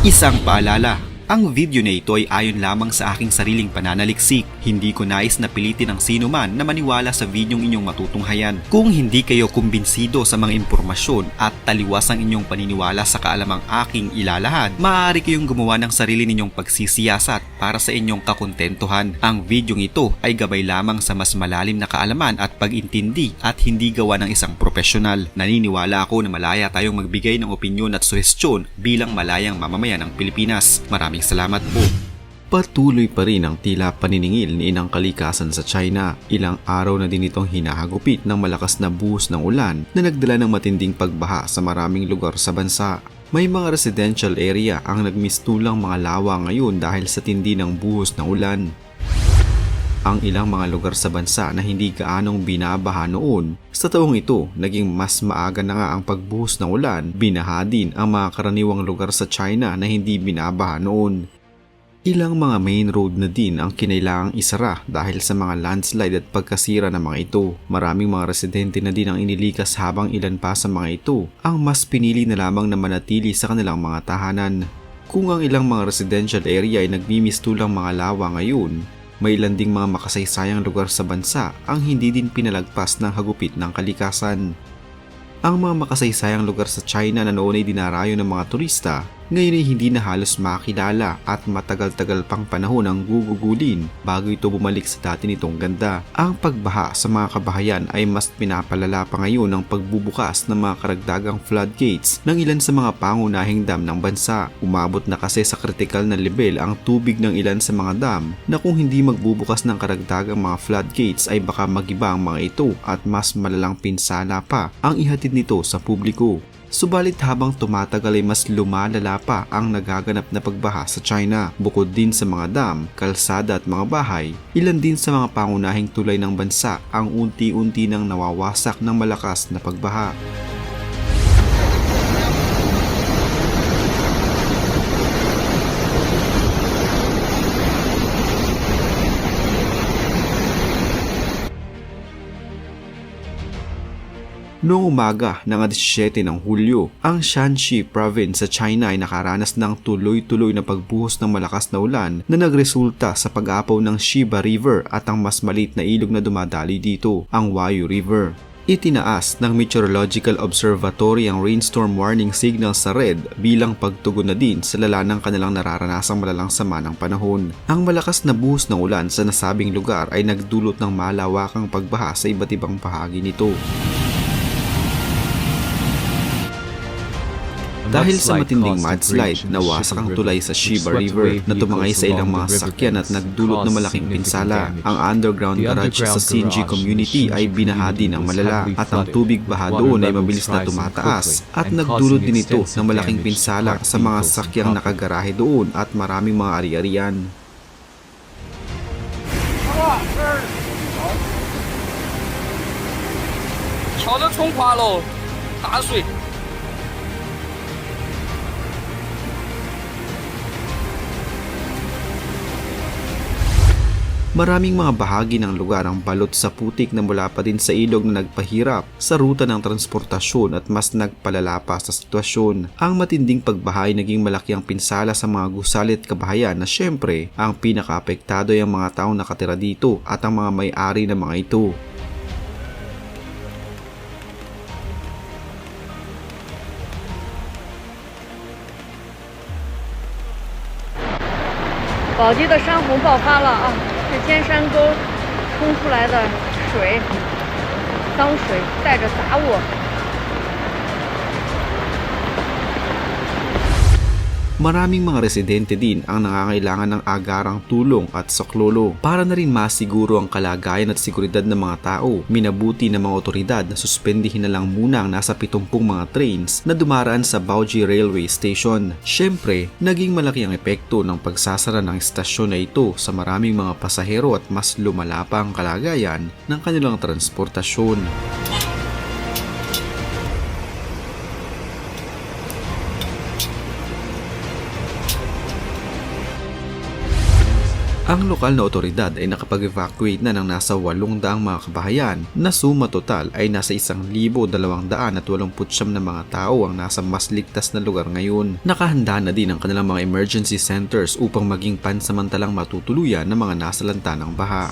Isang paalala, ang video na ito ay ayon lamang sa aking sariling pananaliksik. Hindi ko nais na pilitin ang sino man na maniwala sa videong inyong matutunghayan. Kung hindi kayo kumbinsido sa mga impormasyon at taliwas ang inyong paniniwala sa kaalamang aking ilalahad, maaari kayong gumawa ng sarili ninyong pagsisiyasat para sa inyong kakontentuhan. Ang videong ito ay gabay lamang sa mas malalim na kaalaman at pag-intindi at hindi gawa ng isang profesional. Naniniwala ako na malaya tayong magbigay ng opinyon at suhestyon bilang malayang mamamayan ng Pilipinas. Maraming salamat po. Patuloy pa rin ang tila paniningil ni Inang Kalikasan sa China. Ilang araw na din itong hinahagupit ng malakas na buhos ng ulan na nagdala ng matinding pagbaha sa maraming lugar sa bansa. May mga residential area ang nagmistulang mga lawa ngayon dahil sa tindi ng buhos ng ulan. Ang ilang mga lugar sa bansa na hindi gaanong binabaha noon, sa taong ito, naging mas maaga na nga ang pagbuhos ng ulan, binaha din ang mga karaniwang lugar sa China na hindi binabaha noon. Ilang mga main road na din ang kinailangang isara dahil sa mga landslide at pagkasira ng mga ito. Maraming mga residente na din ang inilikas habang ilan pa sa mga ito ang mas pinili na lamang na manatili sa kanilang mga tahanan. Kung ang ilang mga residential area ay nagmimistulang mga lawa ngayon, may ilan ding mga makasaysayang lugar sa bansa ang hindi din pinalagpas ng hagupit ng kalikasan. Ang mga makasaysayang lugar sa China na noon ay dinarayo ng mga turista, ngayon ay hindi na halos makilala at matagal-tagal pang panahon ang gugugulin bago ito bumalik sa dati nitong ganda. Ang pagbaha sa mga kabahayan ay mas pinapalala pa ngayon ng pagbubukas ng mga karagdagang floodgates ng ilan sa mga pangunahing dam ng bansa. Umabot na kasi sa kritikal na level ang tubig ng ilan sa mga dam na kung hindi magbubukas ng karagdagang mga floodgates ay baka magiba ang mga ito at mas malalang pinsala pa ang ihatid nito sa publiko. Subalit habang tumatagal ay mas lumalala pa ang nagaganap na pagbaha sa China. Bukod din sa mga dam, kalsada at mga bahay, ilan din sa mga pangunahing tulay ng bansa ang unti-unti nang nawawasak ng malakas na pagbaha. Noong umaga ng 17 ng Hulyo, ang Shanxi Province sa China ay nakaranas ng tuloy-tuloy na pagbuhos ng malakas na ulan na nagresulta sa pag-apaw ng Shiba River at ang mas maliit na ilog na dumadaloy dito, ang Huayu River. Itinaas ng Meteorological Observatory ang rainstorm warning signal sa red bilang pagtugon na din sa lala ng kanilang nararanasang malalang sama ng panahon. Ang malakas na buhos ng ulan sa nasabing lugar ay nagdulot ng malawakang pagbaha sa iba't ibang bahagi nito. Dahil sa matinding mudslide, nawasak ang tulay sa Shiba River na tumangay sa ilang mga sasakyan at nagdulot ng malaking pinsala. Ang underground garage sa Xinji community ay binaha din ng malala at ang tubig baha doon ay mabilis na tumataas at nagdulot din ito ng malaking pinsala sa mga sasakyang nakagarahe doon at maraming mga ari-arian. Maraming mga bahagi ng lugar ang balot sa putik na mula pa din sa ilog na nagpahirap sa ruta ng transportasyon at mas nagpalala pa sa sitwasyon. Ang matinding pagbaha ay naging malaki ang pinsala sa mga gusali at kabahayan na syempre ang pinakaapektado ay ang mga taong nakatira dito at ang mga may-ari ng mga ito. Baodi的山洪爆发了啊！是尖山沟冲出来的水，脏水带着杂物。 Maraming mga residente din ang nangangailangan ng agarang tulong at saklolo para na rin masiguro ang kalagayan at seguridad ng mga tao. Minabuti ng mga otoridad na suspendihin na lang muna ang nasa 70 mga trains na dumaraan sa Baoji Railway Station. Syempre, naging malaki ang epekto ng pagsasara ng istasyon na ito sa maraming mga pasahero at mas lumala pa ang kalagayan ng kanilang transportasyon. Ang lokal na otoridad ay nakapag-evacuate na ng nasa 800 mga kabahayan na suma total ay nasa 1,289 na mga tao ang nasa mas ligtas na lugar ngayon. Nakahanda na din ang kanilang mga emergency centers upang maging pansamantalang matutuluyan ng mga nasalanta ng baha.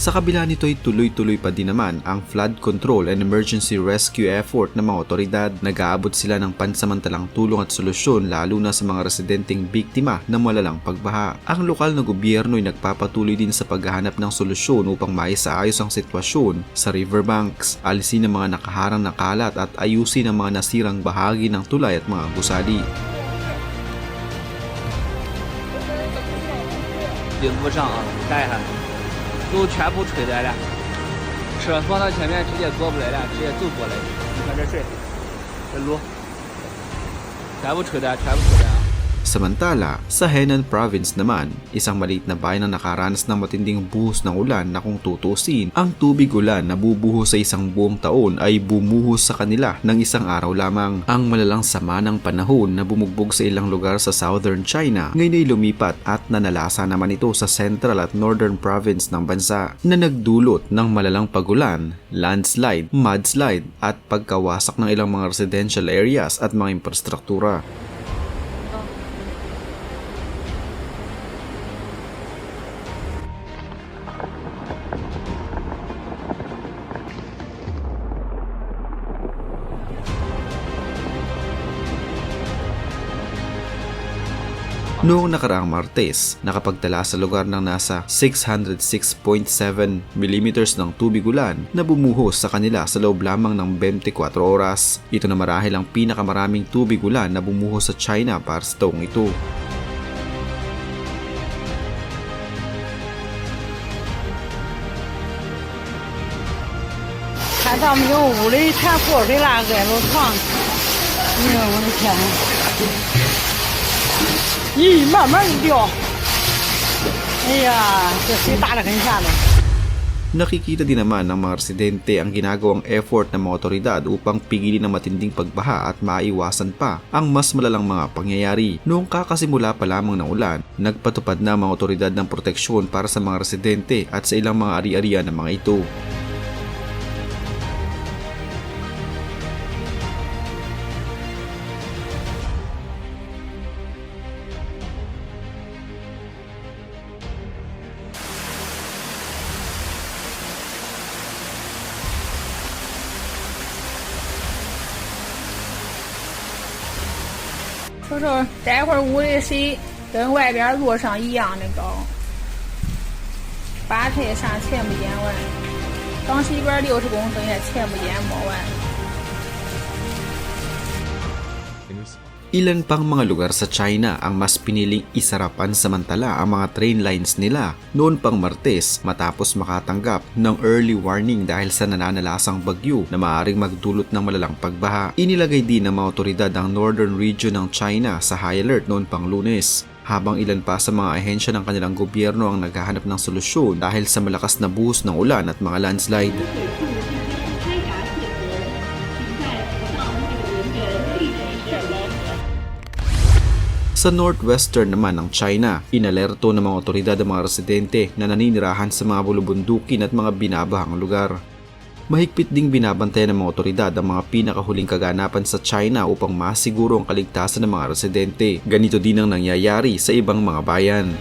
Sa kabila nito ay tuloy-tuloy pa din naman ang flood control and emergency rescue effort ng mga otoridad. Nag-aabot sila ng pansamantalang tulong at solusyon lalo na sa mga residenteng biktima ng malalang pagbaha. Ang lokal na gobyerno ay nagpapatuloy din sa paghahanap ng solusyon upang maisaayos ang sitwasyon sa riverbanks, alisin ang mga nakaharang na kalat at ayusin ang mga nasirang bahagi ng tulay at mga gusali. 顶不上啊，带下来，都全部吹来了，车放到前面直接过不来了，直接走过来。你看这水，这路，全部吹的，全部吹的啊。 Samantala, sa Henan Province naman, isang maliit na bayan na nakaranas ng matinding buhos ng ulan na kung tutusin, ang tubig ulan na bubuhos sa isang buong taon ay bumuhos sa kanila ng isang araw lamang. Ang malalang sama ng panahon na bumugbog sa ilang lugar sa southern China, ngayon ay lumipat at nanalasa naman ito sa central at northern province ng bansa na nagdulot ng malalang pagulan, landslide, mudslide at pagkawasak ng ilang mga residential areas at mga infrastruktura. Noong nakaraang Martes, nakapagtala sa lugar ng nasa 606.7 mm ng tubig ulan na bumuhos sa kanila sa loob lamang ng 24 oras. Ito na marahil ang pinakamaraming tubig ulan na bumuhos sa China para sa taong ito.看到没有，屋里全过水了，挨着床。哎呀，我的天！咦，慢慢掉。哎呀，这水大得很下呢。 Nakikita din naman ng mga residente ang ginagawang effort ng mga otoridad upang pigilin ang matinding pagbaha at maiwasan pa ang mas malalang mga pangyayari. Noong kakasimula pa lamang ng ulan, nagpatupad na ang mga otoridad ng proteksyon para sa mga residente at sa ilang mga ari-arian ng mga ito.说待会儿屋里水跟外边路上一样的高，把台上全部淹完，当水管60公分也全部淹没完。 Ilan pang mga lugar sa China ang mas piniling isarapan samantala ang mga train lines nila noon pang Martes matapos makatanggap ng early warning dahil sa nananalasang bagyo na maaaring magdulot ng malalang pagbaha. Inilagay din ng mga otoridad ang northern region ng China sa high alert noon pang Lunes. Habang ilan pa sa mga ahensya ng kanilang gobyerno ang naghahanap ng solusyon dahil sa malakas na buhos ng ulan at mga landslide. Sa northwestern naman ng China, inalerto ng mga otoridad ang mga residente na naninirahan sa mga bulubundukin at mga binabahang lugar. Mahigpit ding binabantayan ng mga otoridad ang mga pinakahuling kaganapan sa China upang masiguro ang kaligtasan ng mga residente. Ganito din ang nangyayari sa ibang mga bayan.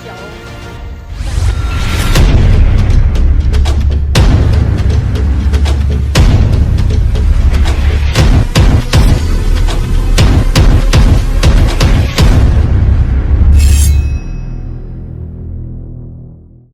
小。